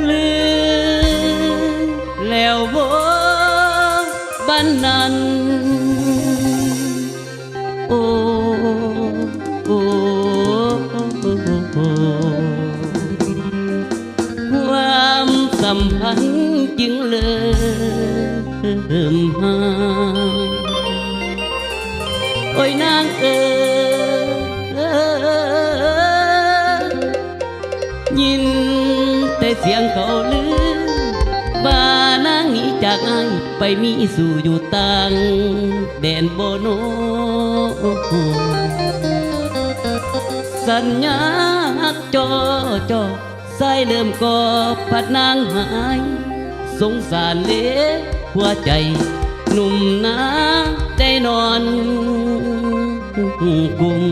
ลืมแล้วบ่บ้านนั้นโอ้โอ้ความสัมพันธ์จึงเริ่มห่างโอ้ยนางยินแต่เสียงเขาลือบ้านางหนีจากอ้ายไปมีสู่อยู่ต่างแดนโบโนสัญญาหักจอสายเริ่มก่อพัดนางหายสงสารเล็กหัวใจหนุ่มนาได้นอนกุม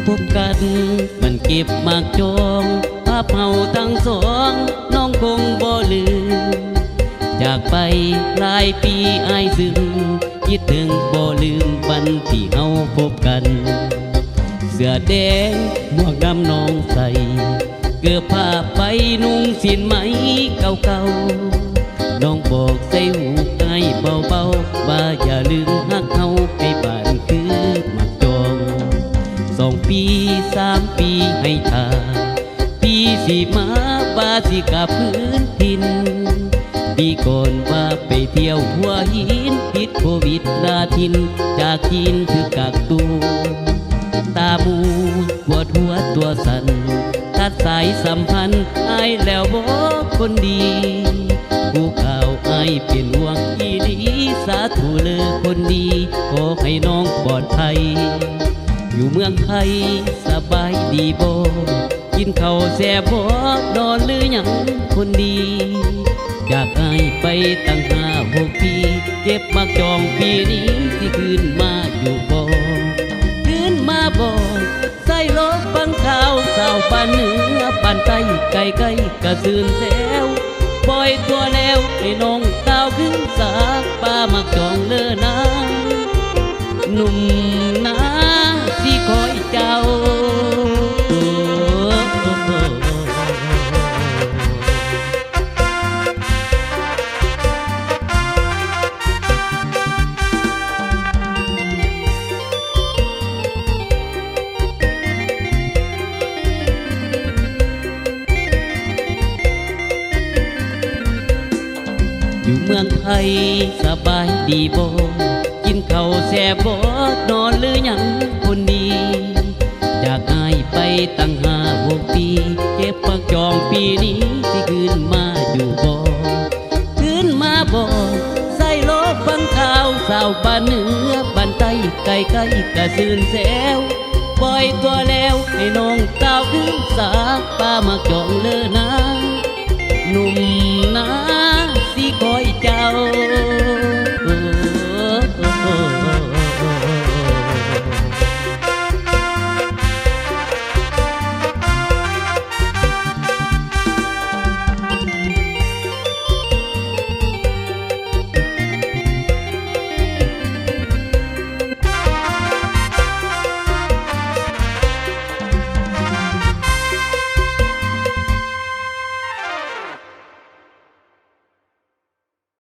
พบกันมันเก็บมากจองภาพเฮาทั้งสองน้องคงบ่ลืมจากไปหลายปีอายซึ้งคิดถึงบ่ลืมวันที่เฮาพบกันเสื้อแดงหมวกดำน้องใส่เกือบผ้าไปนุ่งสิ้นไหมเก่าๆน้องบอกใส่หูใกล้เบาๆว่าอย่าลืมฮักเฮาให้บ้านคือมักจอง2 ปี3 ปีให้ทาปีสิมาว่าสิกลับพื้นถิ่นปีก่อนว่าไปเที่ยวหัวหินติดโควิดลาทินจากจีนคือกักตัวตาบูปวดหัวตัวสั่นตัดสายสัมพันธ์อายแล้วบอกคนดีผู้ข่าวอายเป็นห่วงอีดีสาธุเลยคนดีขอให้น้องปลอดภัยอยู่เมืองไทยสบายดีบ่กินข้าวแซ่บบ่นอนหรือยังคนดีอยากให้ไปตั้ง5-6 ปีเจ็บมากจองปีนี้ที่คืนมาอยู่บ่คืนมาบ่ใส่รถฟังข่าวสาวบ้านเหนือบ้านใต้ไกลกระซื่นแซวปล่อยตัวแล้วให้น้องสาวขึ้นสาป้ามักจองเลินนะหนุ่มนาสิคอยเจ้าอยู่เมืองไทยสบายดีบ่กินข้าวแซ่บบ่นอนหรือยังคนดีจากอายไปตั้ง5-6 ปีเก็บปากจองปีนี้ที่คืนมาอยู่บ่คืนมาบ่ใส่โลกฟังข่าวสาวบ้านเหนือบ้านใต้ไกลกระซื่นแซวปล่อยตัวแล้วให้น้องสาวคืนสาป้ามาจองเลินนะ